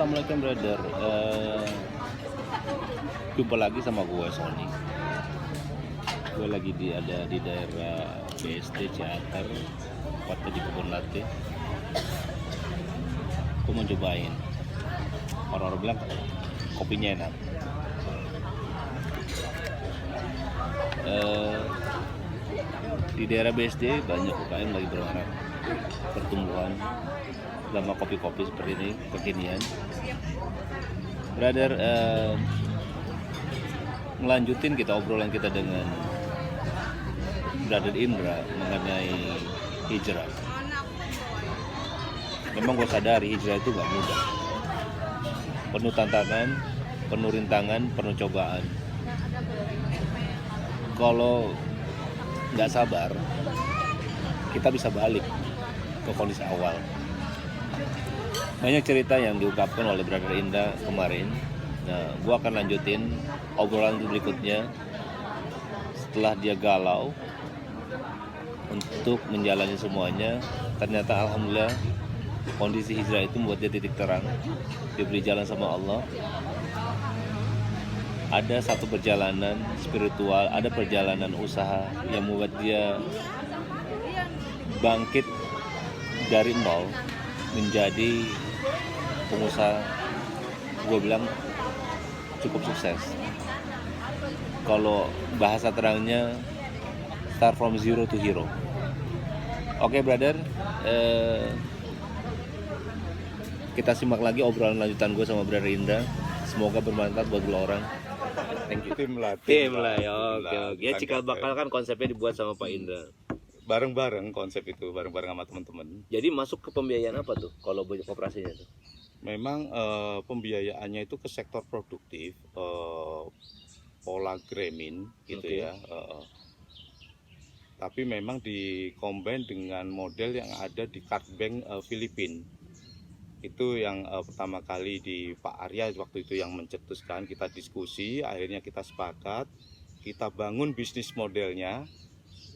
Assalamualaikum brother. Jumpa lagi sama gue Sony. Gue lagi ada di daerah BSD Ciater, tepatnya di Kebun Latte. Gue mau cobain. Orang-orang bilang kopinya enak. Di daerah BSD banyak UKM lagi berharap pertumbuhan sama kopi-kopi seperti ini kekinian. Brother, ngelanjutin kita obrolan kita dengan Brother Indra mengenai hijrah. Memang gue sadari hijrah itu gak mudah, penuh tantangan, penuh rintangan, penuh cobaan. Kalau nggak sabar, kita bisa balik ke kondisi awal. Banyak cerita yang diungkapkan oleh Brother Indra kemarin. Nah, gue akan lanjutin obrolan berikutnya setelah dia galau untuk menjalani semuanya. Ternyata alhamdulillah kondisi hijrah itu membuat dia titik terang, diberi jalan sama Allah. Ada satu perjalanan spiritual, ada perjalanan usaha yang membuat dia bangkit dari nol menjadi pengusaha, gue bilang cukup sukses. Kalau bahasa terangnya start from zero to hero. Oke brother, kita simak lagi obrolan lanjutan gue sama Brother Indra. Semoga bermanfaat buat dua orang. Thank you. Tim lah, Oke. Ya cikal bakal kan konsepnya dibuat sama Pak Indra. Bareng-bareng konsep itu, bareng-bareng sama teman-teman. Jadi masuk ke pembiayaan apa tuh kalau kooperasinya tuh? Memang pembiayaannya itu ke sektor produktif, pola Gramin gitu ya. Tapi memang di-combine dengan model yang ada di Card Bank Filipina. Itu yang pertama kali di Pak Arya waktu itu yang mencetuskan, kita diskusi, akhirnya kita sepakat, kita bangun bisnis modelnya.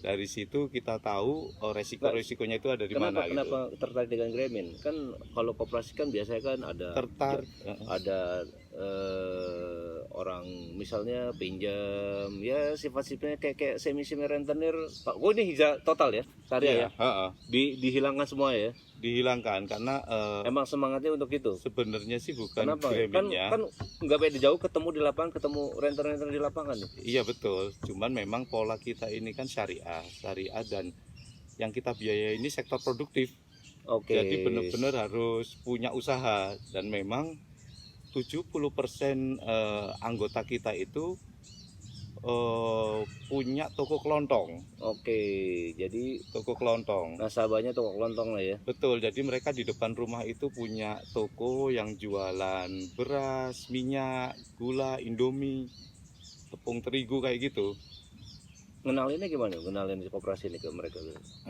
Dari situ kita tahu resiko-resikonya itu ada di mana. Kenapa tertarik dengan Gramin? Kan kalau koperasi kan biasanya kan ada ada orang misalnya pinjam, ya sifat-sifatnya kayak semi rentenir. Pak, gue ini hijau total ya, syariah ya. Dihilangkan semua ya. Dihilangkan karena emang semangatnya untuk itu. Sebenarnya sih bukan Graminnya. Kan nggak beda jauh ketemu di lapangan, ketemu renter di lapangan. Iya betul. Cuman memang pola kita ini kan syariah dan yang kita biaya ini sektor produktif. Jadi benar-benar harus punya usaha dan memang 70% anggota kita itu punya toko kelontong. Jadi toko kelontong. Nasabahnya toko kelontong lah ya. Betul. Jadi mereka di depan rumah itu punya toko yang jualan beras, minyak, gula, Indomie, tepung terigu kayak gitu. Ngenalinnya gimana? Ngenalin koperasi ini ke mereka?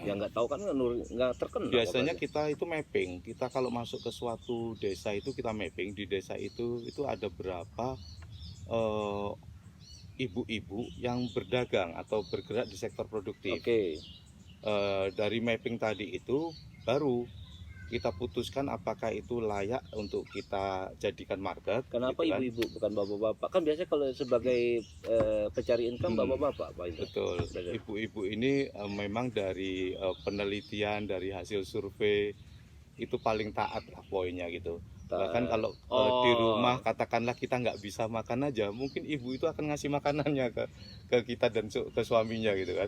Yang nggak tahu kan nggak terkenal. Biasanya kita itu mapping. Kita kalau masuk ke suatu desa itu kita mapping. Di desa itu ada berapa ibu-ibu yang berdagang atau bergerak di sektor produktif. Dari mapping tadi itu baru kita putuskan apakah itu layak untuk kita jadikan market. Kenapa gitu kan? Ibu-ibu bukan bapak-bapak? Kan biasanya kalau sebagai pencari income bapak-bapak. Betul. Ibu-ibu ini memang dari penelitian, dari hasil survei itu paling taat lah poinnya gitu. Bahkan kalau di rumah katakanlah kita nggak bisa makan aja, mungkin ibu itu akan ngasih makanannya ke kita dan ke suaminya gitu kan.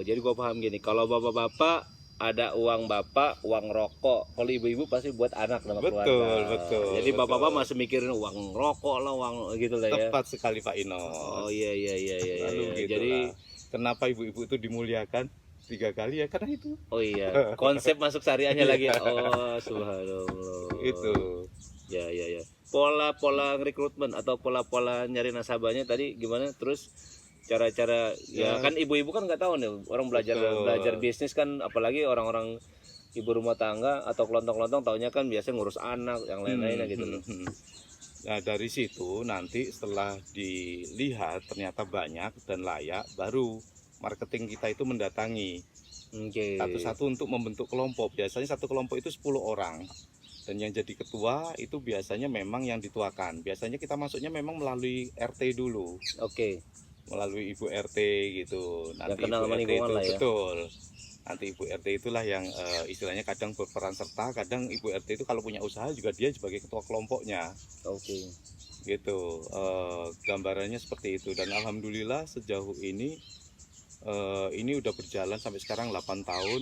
Jadi gua paham gini, kalau bapak-bapak ada uang bapak, uang rokok. Kalau ibu-ibu pasti buat anak sama keluarga. Betul. Jadi bapak-bapak masih mikirin uang rokok lah, uang gitu lah ya. Tepat sekali Pak Ino. Iya. Gitu. Jadi kenapa ibu-ibu itu dimuliakan 3 kali ya karena itu. Konsep masuk syariahnya lagi. Subhanallah. Itu. Ya. Pola rekrutmen atau pola nyari nasabahnya tadi gimana? Terus cara-cara ya kan ibu-ibu kan nggak tahu nih, orang belajar bisnis kan, apalagi orang-orang ibu rumah tangga atau kelontong-kelontong taunya kan biasanya ngurus anak yang lain-lainnya gitu loh. Nah dari situ nanti setelah dilihat ternyata banyak dan layak, baru marketing kita itu mendatangi satu-satu untuk membentuk kelompok. Biasanya satu kelompok itu 10 orang. Dan yang jadi ketua itu biasanya memang yang dituakan. Biasanya kita masuknya memang melalui RT dulu, Oke. melalui Ibu RT gitu. Yang Nanti kenal Ibu sama RT lingkungan itu lah ya. betul. Nanti Ibu RT itulah yang istilahnya kadang berperan serta, kadang Ibu RT itu kalau punya usaha juga dia sebagai ketua kelompoknya Oke. gitu. Gambarannya seperti itu. Dan alhamdulillah sejauh ini udah berjalan sampai sekarang 8 tahun,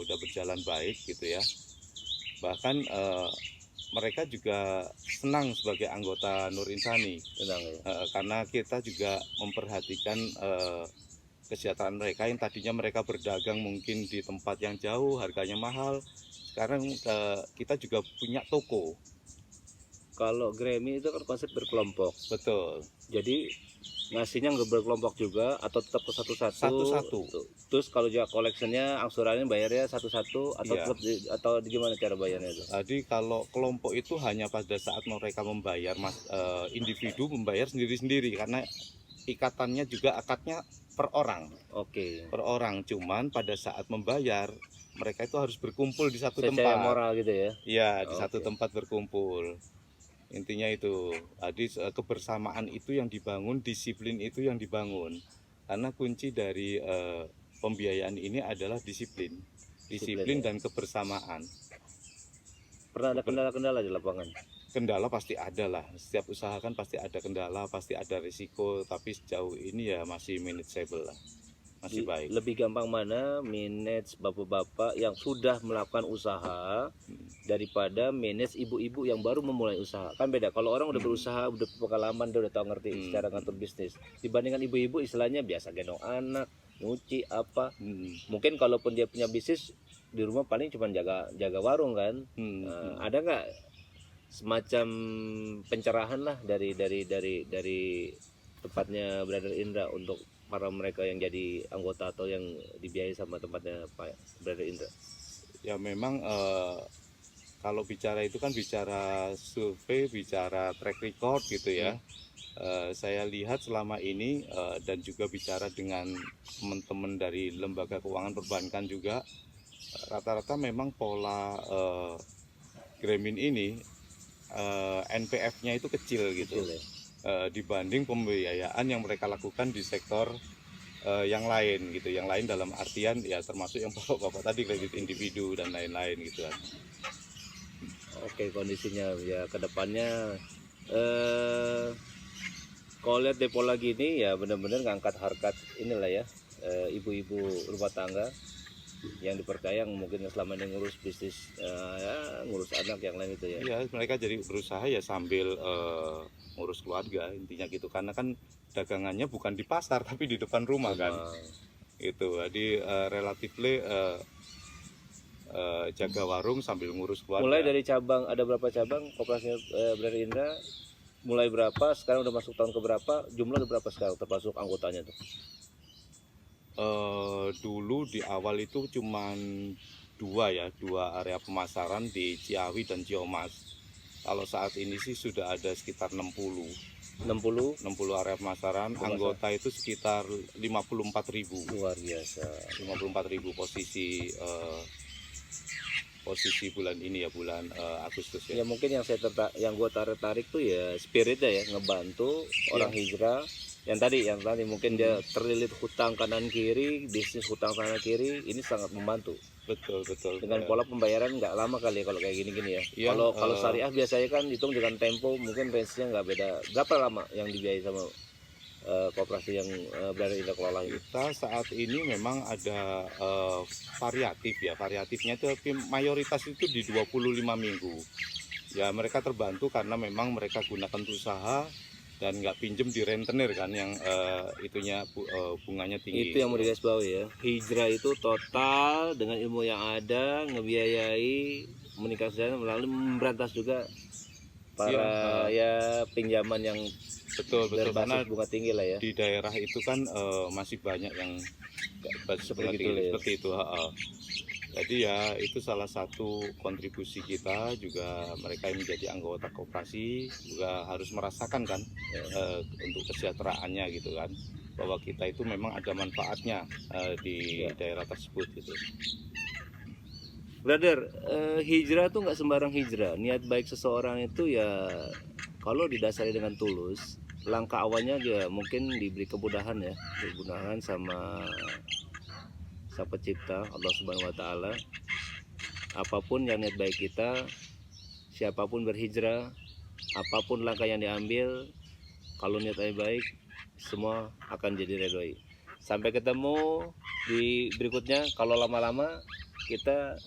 udah berjalan baik gitu ya. Bahkan mereka juga senang sebagai anggota Nur Insani, Tenang ya. karena kita juga memperhatikan kesejahteraan mereka yang tadinya mereka berdagang mungkin di tempat yang jauh, harganya mahal. Sekarang kita juga punya toko. Kalau Grammy itu kan konsep berkelompok. Betul. Jadi ngasihnya nggak berkelompok juga atau tetap ke satu-satu. Satu-satu. Terus kalau juga collectionnya angsurannya bayarnya satu-satu atau Iya. tetap atau gimana cara bayarnya itu? Jadi kalau kelompok itu hanya pada saat mereka membayar, individu membayar sendiri-sendiri karena ikatannya juga akadnya per orang. Oke. Per orang. Cuman pada saat membayar mereka itu harus berkumpul di satu Secara tempat. moral gitu ya. Iya, di satu Oke. tempat berkumpul. Intinya itu. Jadi kebersamaan itu yang dibangun, disiplin itu yang dibangun. Karena kunci dari pembiayaan ini adalah disiplin. Disiplin ya. dan kebersamaan. Pernah ada kendala-kendala di lapangan? Kendala pasti ada lah. Setiap usaha kan pasti ada kendala, pasti ada risiko. Tapi sejauh ini ya masih manageable lah. Masih baik. Lebih gampang mana manage bapak-bapak yang sudah melakukan usaha daripada manage ibu-ibu yang baru memulai usaha? Kan beda. Kalau orang udah berusaha, udah pengalaman, dia udah tahu ngerti cara ngatur bisnis. Dibandingkan ibu-ibu istilahnya biasa gendong anak, nyuci apa. Mungkin kalaupun dia punya bisnis di rumah paling cuma jaga warung kan. Ada nggak semacam pencerahan lah dari tempatnya Brother Indra untuk para mereka yang jadi anggota atau yang dibiayai sama tempatnya Pak Brother Indra? Ya memang kalau bicara itu kan bicara survei, bicara track record gitu ya. Saya lihat selama ini dan juga bicara dengan teman-teman dari lembaga keuangan perbankan juga, rata-rata memang pola Grameen ini NPF-nya itu kecil gitu. Kecil ya? Dibanding pembiayaan yang mereka lakukan di sektor yang lain gitu, yang lain dalam artian ya termasuk yang bapak-bapak tadi kredit individu dan lain-lain gitu kan. Oke, kondisinya ya kedepannya kalau lihat depo lagi ini ya benar-benar ngangkat harkat inilah ya, ibu-ibu rumah tangga yang dipercaya, yang mungkin selama ini ngurus bisnis, ya, ngurus anak yang lain itu ya. Iya, mereka jadi berusaha ya sambil ngurus keluarga intinya gitu, karena kan dagangannya bukan di pasar tapi di depan rumah kan. Itu jadi relatifly jaga warung sambil ngurus keluarga. Mulai dari cabang, ada berapa cabang koperasi Brother Indra? Mulai berapa? Sekarang udah masuk tahun keberapa? Jumlah udah berapa sekarang termasuk anggotanya tuh? Dulu di awal itu cuman dua area pemasaran di Ciawi dan Ciomas. Kalau saat ini sih sudah ada sekitar 60 area pemasaran. Anggota itu sekitar 54.000. Luar biasa. 54.000 posisi bulan ini ya, bulan Agustus ya. Ya mungkin yang gue tertarik tuh ya spiritnya ya, ngebantu orang hijrah. Yang tadi mungkin dia terlilit hutang kanan kiri, bisnis hutang kanan kiri, ini sangat membantu. Betul. Dengan pola pembayaran nggak lama kali ya kalau kayak gini ya. Ya, Kalau syariah biasanya kan hitung dengan tempo, mungkin range-nya nggak beda. Berapa lama yang dibiayai sama koperasi yang Brother Indra kelola ini? Kita saat ini memang ada variatif ya. Variatifnya itu mayoritas itu di 25 minggu. Ya mereka terbantu karena memang mereka gunakan usaha dan nggak pinjem di rentenir kan, yang itunya bunganya tinggi. Itu yang mau digarisbawahi ya. Hijrah itu total dengan ilmu yang ada, ngebiayai, meningkatkan melalui memberantas juga para ya pinjaman yang betul karena bunga tinggi lah ya. Di daerah itu kan masih banyak yang Seperti itu. Jadi ya itu salah satu kontribusi kita juga, mereka yang menjadi anggota koperasi juga harus merasakan kan untuk kesejahteraannya gitu kan, bahwa kita itu memang ada manfaatnya di daerah tersebut gitu. Brother, hijrah tuh nggak sembarang hijrah. Niat baik seseorang itu ya kalau didasari dengan tulus, langkah awalnya dia mungkin diberi kemudahan ya, kemudahan sama Sang Pencipta Allah Subhanahu wa taala. Apapun yang niat baik kita, siapapun berhijrah, apapun langkah yang diambil, kalau niatnya baik, semua akan jadi redoi. Sampai ketemu di berikutnya. Kalau lama-lama kita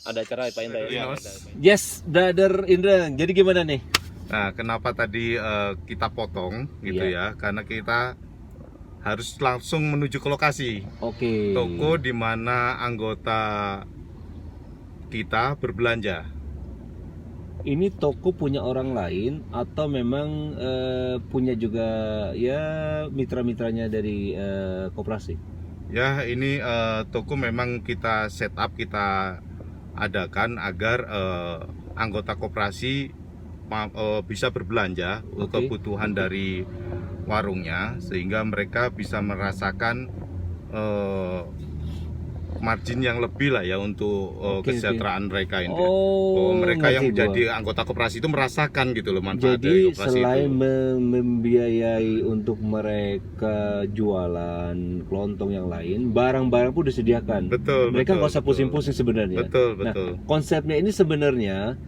ada acara Pak Indra ya. Yes, Brother Indra. Jadi gimana nih? Nah, kenapa tadi kita potong gitu ya? Karena kita harus langsung menuju ke lokasi Oke. toko di mana anggota kita berbelanja. Ini toko punya orang lain atau memang punya juga ya mitra-mitranya dari koperasi? Ya, ini toko memang kita setup, kita adakan agar anggota koperasi bisa berbelanja untuk kebutuhan dari warungnya, sehingga mereka bisa merasakan margin yang lebih lah ya untuk kesejahteraan mereka ini. Mereka yang menjadi anggota koperasi itu merasakan gitu loh manfaat dari Jadi koperasi selain itu. membiayai untuk mereka jualan kelontong yang lain, barang-barang pun disediakan. Betul. Mereka nggak usah betul. pusing-pusing sebenarnya. Betul. Nah, konsepnya ini sebenarnya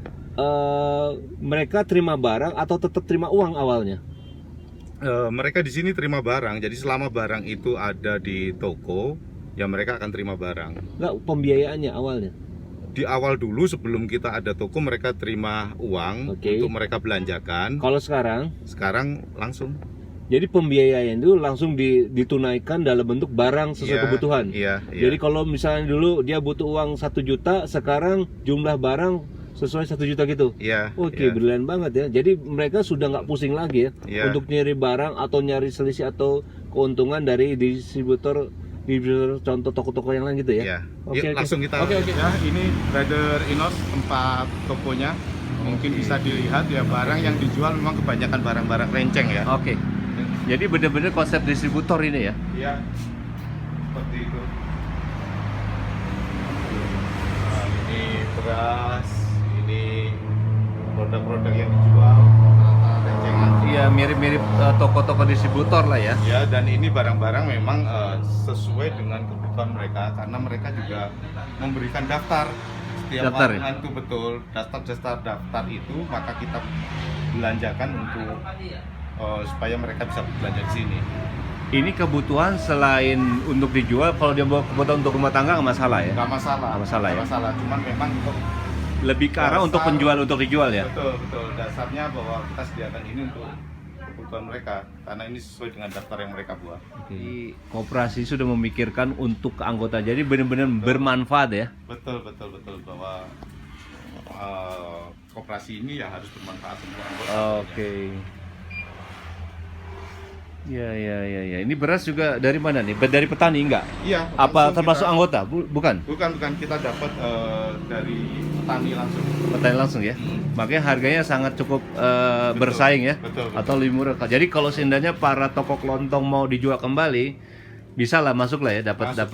mereka terima barang atau tetap terima uang awalnya? Mereka di sini terima barang, jadi selama barang itu ada di toko, ya mereka akan terima barang. Nggak, pembiayaannya awalnya? Di awal dulu sebelum kita ada toko, mereka terima uang untuk mereka belanjakan. Kalau Sekarang langsung. jadi pembiayaan itu langsung ditunaikan dalam bentuk barang sesuai kebutuhan. Iya. Jadi kalau misalnya dulu dia butuh uang 1 juta, sekarang jumlah barang sesuai 1 juta gitu. Iya. Oke, brilian banget ya. Jadi mereka sudah nggak pusing lagi ya untuk nyari barang atau nyari selisih atau keuntungan dari distributor contoh toko-toko yang lain gitu ya. Iya. Oke. Langsung kita. Ya, ini Brother Inos tempat tokonya. Mungkin bisa dilihat ya, barang yang dijual memang kebanyakan barang-barang renceng ya. Oke. Jadi benar-benar konsep distributor ini ya. Iya. Seperti itu. Nah, ini beras, ini produk-produk yang dijual rata-rata rencengan. Iya, mirip-mirip toko-toko distributor lah ya. Ya, dan ini barang-barang memang sesuai dengan kebutuhan mereka, karena mereka juga memberikan daftar setiap Daftar, warungan itu betul daftar itu, maka kita belanjakan untuk supaya mereka bisa belanja di sini. Ini kebutuhan selain untuk dijual, kalau dia bawa kebutuhan untuk rumah tangga nggak masalah ya? Nggak masalah. Nggak masalah ya? Nggak masalah, cuman memang untuk Lebih ke arah untuk penjual untuk dijual ya? betul dasarnya bahwa kita sediakan ini untuk kebutuhan mereka, karena ini sesuai dengan daftar yang mereka buat. Jadi koperasi sudah memikirkan untuk anggota, jadi benar-benar bermanfaat ya? Betul bahwa koperasi ini ya harus bermanfaat untuk anggota. Oke. Ya. Ini beras juga dari mana nih? Dari petani enggak? Iya. Apa langsung termasuk kita- anggota? Bukan. Bukan, kita dapat dari petani langsung. Petani langsung ya. Makanya harganya sangat cukup bersaing ya. Betul. Atau lebih murah. Jadi kalau seandainya para toko kelontong mau dijual kembali, bisa lah masuk lah ya, dapat ya.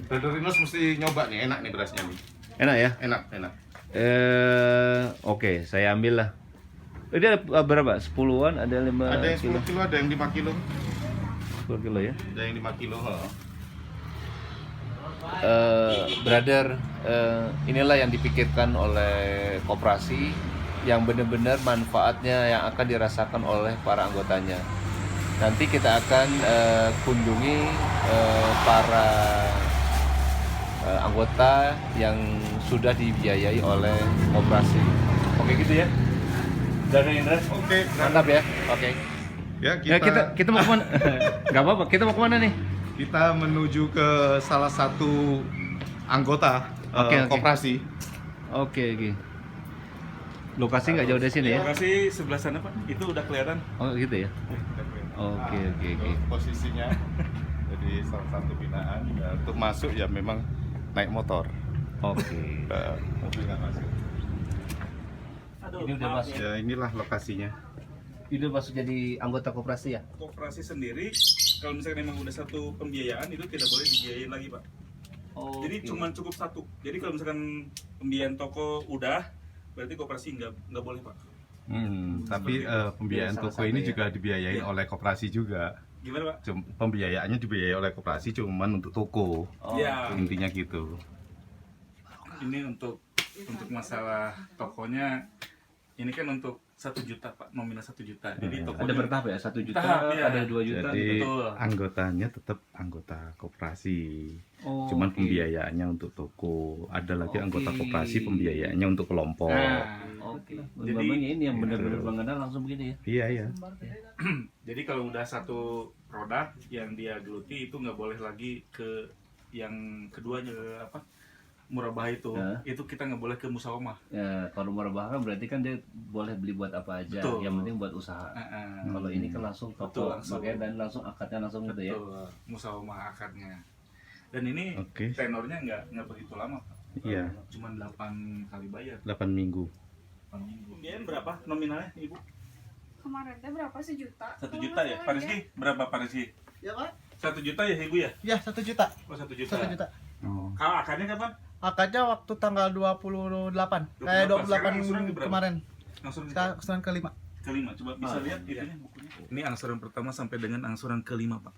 Brother Rinos mesti nyoba nih, enak nih berasnya nih. Enak ya? Enak. Oke, saya ambil lah. Ini ada berapa? 10-an, ada 5 Ada yang kilo. 10 kilo, ada yang 5 kilo. 10 kilo ya. Ada yang 5 kilo. Brother, inilah yang dipikirkan oleh koperasi, yang benar-benar manfaatnya yang akan dirasakan oleh para anggotanya. Nanti kita akan kunjungi para anggota yang sudah dibiayai oleh koperasi. Oke gitu ya. Dan Indra, Oke, mantap ya. Oke. ya Kita mau kemana? Gak apa-apa. Kita mau kemana nih? kita menuju ke salah satu anggota Oke. koperasi. Oke. Lokasi nggak jauh dari sini ya? Lokasi sebelah sana Pak, itu udah kelihatan. Oh gitu ya. Oke. Posisinya jadi salah satu binaan. Ya, untuk masuk ya memang naik motor. Oke. Mobil nggak masuk. Ini udah masuk. Ya inilah lokasinya. Ini udah masuk jadi anggota koperasi ya? Koperasi sendiri, kalau misalkan memang udah satu pembiayaan itu tidak boleh dibiayai lagi Pak. Oh, Jadi oke. cuman cukup satu. Jadi kalau misalkan pembiayaan toko udah, berarti koperasi nggak boleh Pak. Tapi pembiayaan Salah toko satu ini ya. juga dibiayain Iya. oleh koperasi juga. Gimana Pak? Pembiayaannya dibiayai oleh koperasi cuman untuk toko. Oh, Ya, Intinya gitu. ini untuk masalah tokonya, ini kan untuk 1 juta Pak, nominal 1 juta. Jadi ada tokonya bertahap ya, 1 juta, Tahap, ya. ada 2 juta. Jadi betul. anggotanya tetap anggota koperasi. Oh, Cuman oke. pembiayaannya untuk toko. Ada lagi anggota Oke. koperasi pembiayaannya untuk kelompok. Nah, Oke. Jadi- Babanya ini yang Gitu. benar-benar mengenal langsung begini ya. Iya iya. jadi kalau udah satu produk yang dia geluti itu nggak boleh lagi ke yang keduanya apa murabah itu, Ya. itu kita nggak boleh ke musawamah. Ya, kalau murabah kan berarti kan dia boleh beli buat apa aja, Betul. yang penting buat usaha. Kalau ini kan langsung Betul, toko, langsung. makanya dan langsung akadnya langsung gitu ya. Betul, musawamah akadnya. Dan ini Oke. tenornya nggak begitu lama Pak. Iya. Cuma 8 kali bayar. 8 minggu. Pembiayaan berapa nominalnya Ibu? Kemarin teh berapa? 1 juta? 1 juta ya? Pak Rizky berapa Pak Rizky? Ya Pak? 1 juta ya Ibu ya? Ya 1 juta. Oh 1 juta. 1 juta. Oh. Kalau akadnya kapan? Akadnya waktu tanggal 28. 28. Kayak Sekarang 28 angsuran berapa? kemarin. Langsung Sekarang angsuran kelima. kelima. Coba bisa lihat itunya bukunya. Ini angsuran pertama sampai dengan angsuran kelima Pak.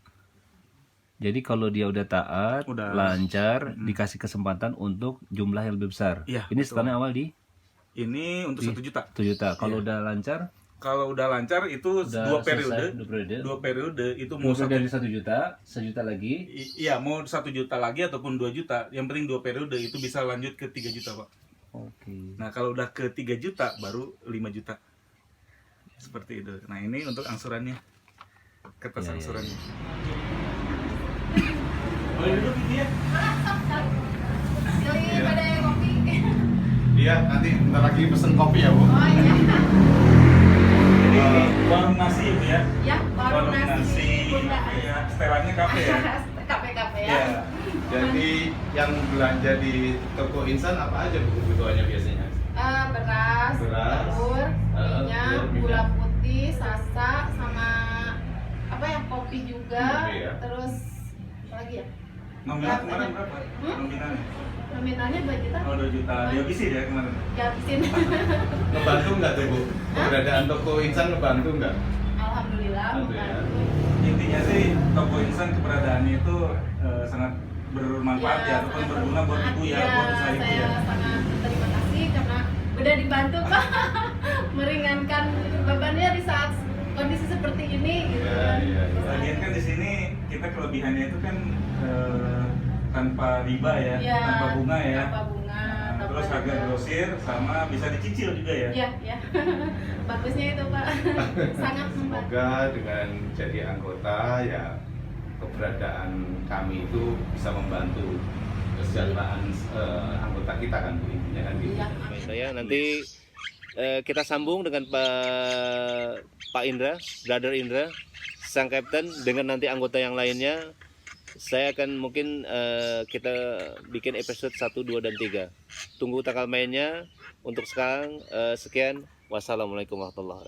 Jadi kalau dia udah taat, Udah. lancar, dikasih kesempatan untuk jumlah yang lebih besar. Iya, Ini betul. startnya awal di Ini untuk 1 juta. 1 juta. Kalau Iya. udah lancar, Kalau udah lancar itu udah 2 selesai, periode. 2 periode. 2 periode itu mau Mulai satu, dari 1 juta, 1 juta lagi. iya mau 1 juta lagi ataupun 2 juta. Yang penting 2 periode itu bisa lanjut ke 3 juta Pak. Oke. Nah kalau udah ke 3 juta baru 5 juta. Seperti itu. Nah ini untuk angsurannya. Kertas Iya, iya, angsurannya. Boleh duduk ini ya? Silih pada kopi. Iya, nanti bentar lagi pesen kopi ya, Bu. Oh iya. Jadi ini warung nasi Bu ya? Ya, warung nasi Bunda. ya. Setelannya kafe ya? Kafe-kafe ya. Iya. Jadi yang belanja di toko insan apa aja Bu kebutuhannya biasanya? Beras, Beras, telur, minyak, telur, gula minyak. putih, sasa, sama apa ya, kopi juga. Kopi ya. Terus apa lagi ya? Nominal Ya, kemarin tanya. berapa? Hmm? Nominalnya? Nominalnya 2 juta. Oh 2 juta. Dihabisin ya kemarin? Dihabisin. Ngebantu nggak tuh Bu? Keberadaan toko insan ngebantu nggak? Alhamdulillah. Alhamdulillah. membantu. Intinya sih toko insan keberadaannya itu sangat bermanfaat ya, ataupun sangat berguna buat bermanfaat. ibu ya, Iya, buat usaha ibu saya ya. sangat berterima kasih karena udah dibantu Pak, meringankan bebannya di saat kondisi seperti ini gitu Iya, kan. iya, iya. Lagian kan di sini kita kelebihannya itu kan tanpa riba ya, Iya, tanpa bunga ya. tanpa bunga, Nah, tanpa terus harga riba. grosir sama bisa dicicil juga ya. Iya, iya. Bagusnya itu Pak. Sangat membantu. Semoga dengan jadi anggota ya keberadaan kami itu bisa membantu kesejahteraan anggota kita kan Bu, intinya kan gitu. Iya. Saya nanti kita sambung dengan Pak Indra, Brother Indra, sang kapten dengan nanti anggota yang lainnya. Saya akan mungkin kita bikin episode 1, 2, dan 3. Tunggu tanggal mainnya. Untuk sekarang sekian. Wassalamualaikum warahmatullahi wabarakatuh.